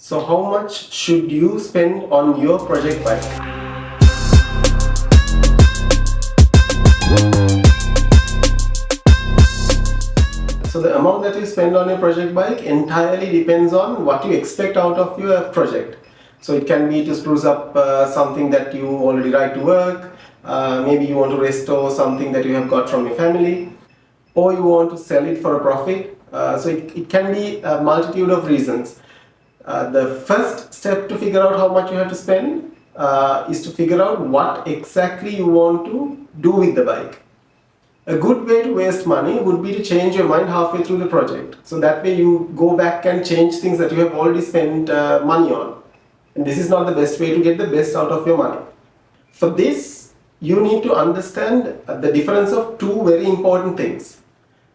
So how much should you spend on your project bike? So the amount that you spend on your project bike entirely depends on what you expect out of your project. So it can be to spruce up something that you already ride to work, maybe you want to restore something that you have got from your family, or you want to sell it for a profit. So it can be a multitude of reasons. The first step to figure out how much you have to spend is to figure out what exactly you want to do with the bike. A good way to waste money would be to change your mind halfway through the project. So that way you go back and change things that you have already spent money on. And this is not the best way to get the best out of your money. For this, you need to understand the difference of two very important things: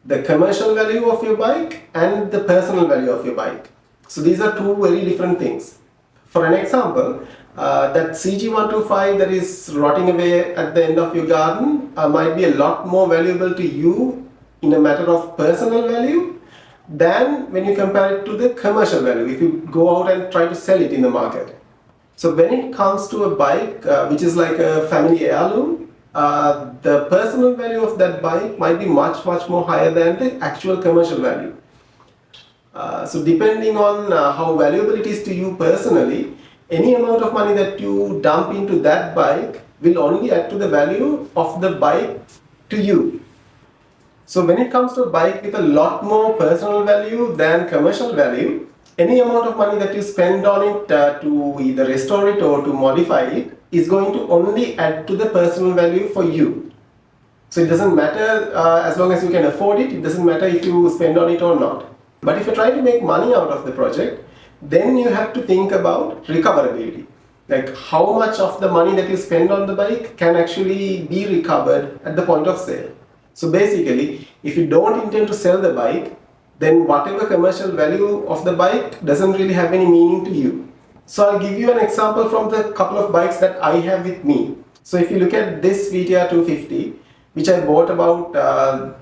the commercial value of your bike and the personal value of your bike. So these are two very different things. For an example, that CG125 that is rotting away at the end of your garden might be a lot more valuable to you in a matter of personal value than when you compare it to the commercial value if you go out and try to sell it in the market. So when it comes to a bike which is like a family heirloom, the personal value of that bike might be much more higher than the actual commercial value. So depending on how valuable it is to you personally, any amount of money that you dump into that bike will only add to the value of the bike to you. So when it comes to a bike with a lot more personal value than commercial value, any amount of money that you spend on it to either restore it or to modify it is going to only add to the personal value for you. So it doesn't matter as long as you can afford it, it doesn't matter if you spend on it or not. But if you're trying to make money out of the project, then you have to think about recoverability. Like how much of the money that you spend on the bike can actually be recovered at the point of sale. So basically, if you don't intend to sell the bike, then whatever commercial value of the bike doesn't really have any meaning to you. So I'll give you an example from the couple of bikes that I have with me. So if you look at this VTR 250, which I bought about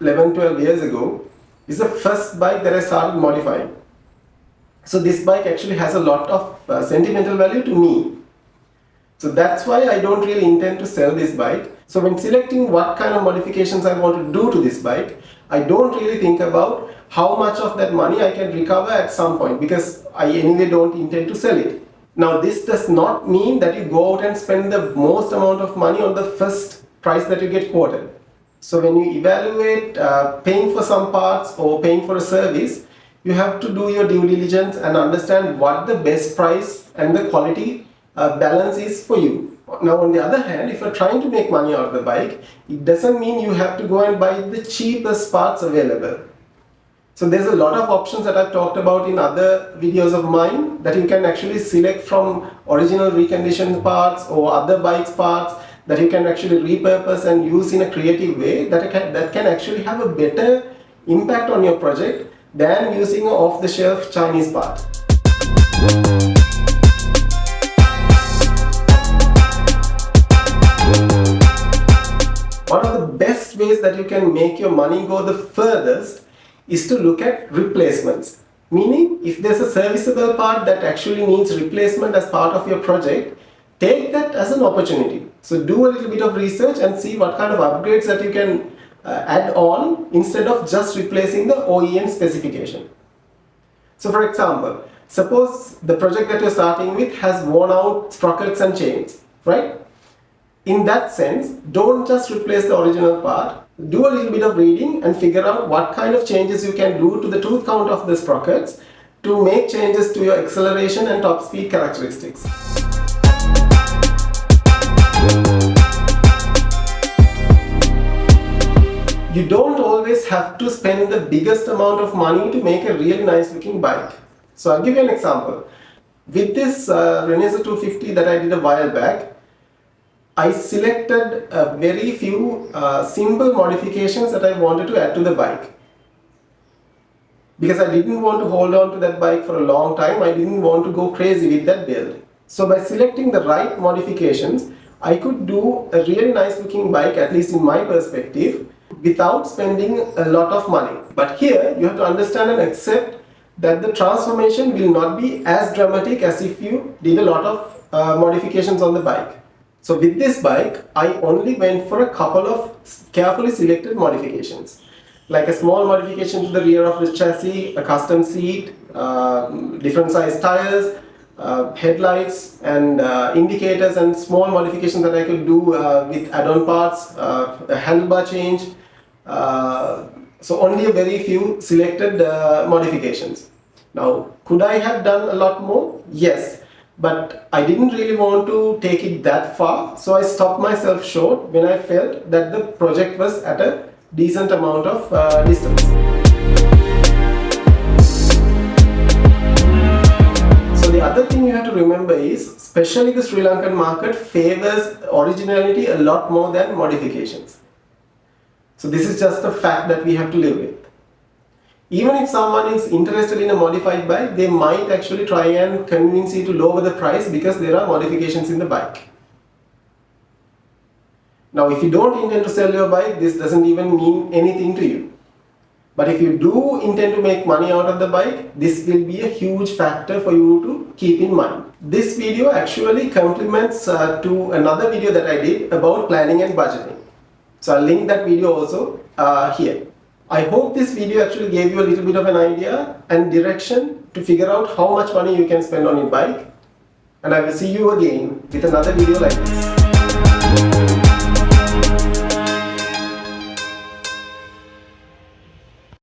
11-12 years ago, is the first bike that I started modifying. So this bike actually has a lot of sentimental value to me. So that's why I don't really intend to sell this bike. So when selecting what kind of modifications I want to do to this bike, I don't really think about how much of that money I can recover at some point, because I anyway don't intend to sell it. Now this does not mean that you go out and spend the most amount of money on the first price that you get quoted. So when you evaluate paying for some parts or paying for a service, you have to do your due diligence and understand what the best price and the quality balance is for you. Now on the other hand, if you're trying to make money out of the bike, it doesn't mean you have to go and buy the cheapest parts available. So there's a lot of options that I've talked about in other videos of mine that you can actually select from original reconditioned parts or other bikes parts that you can actually repurpose and use in a creative way that can actually have a better impact on your project than using an off-the-shelf Chinese part. One of the best ways that you can make your money go the furthest is to look at replacements. Meaning, if there's a serviceable part that actually needs replacement as part of your project, take that as an opportunity. So do a little bit of research and see what kind of upgrades that you can add on instead of just replacing the OEM specification. So for example, suppose the project that you're starting with has worn out sprockets and chains, right? In that sense, don't just replace the original part. Do a little bit of reading and figure out what kind of changes you can do to the tooth count of the sprockets to make changes to your acceleration and top speed characteristics. You don't always have to spend the biggest amount of money to make a really nice looking bike. So I'll give you an example. With this Reneso 250 that I did a while back, I selected a very few simple modifications that I wanted to add to the bike. Because I didn't want to hold on to that bike for a long time, I didn't want to go crazy with that build. So by selecting the right modifications, I could do a really nice looking bike, at least in my perspective, without spending a lot of money. But here you have to understand and accept that the transformation will not be as dramatic as if you did a lot of modifications on the bike. So with this bike, I only went for a couple of carefully selected modifications, like a small modification to the rear of the chassis, a custom seat, different size tires, headlights and indicators, and small modifications that I could do with add-on parts, a handlebar change. So only a very few selected modifications. Now, could I have done a lot more? Yes, but I didn't really want to take it that far, so I stopped myself short when I felt that the project was at a decent amount of distance. So the other thing you have to remember is, especially the Sri Lankan market favors originality a lot more than modifications. So this is just a fact that we have to live with. Even if someone is interested in a modified bike, they might actually try and convince you to lower the price because there are modifications in the bike. Now, if you don't intend to sell your bike, this doesn't even mean anything to you. But if you do intend to make money out of the bike, this will be a huge factor for you to keep in mind. This video actually complements to another video that I did about planning and budgeting. So I'll link that video also here. I hope this video actually gave you a little bit of an idea and direction to figure out how much money you can spend on your bike. And I will see you again with another video like this.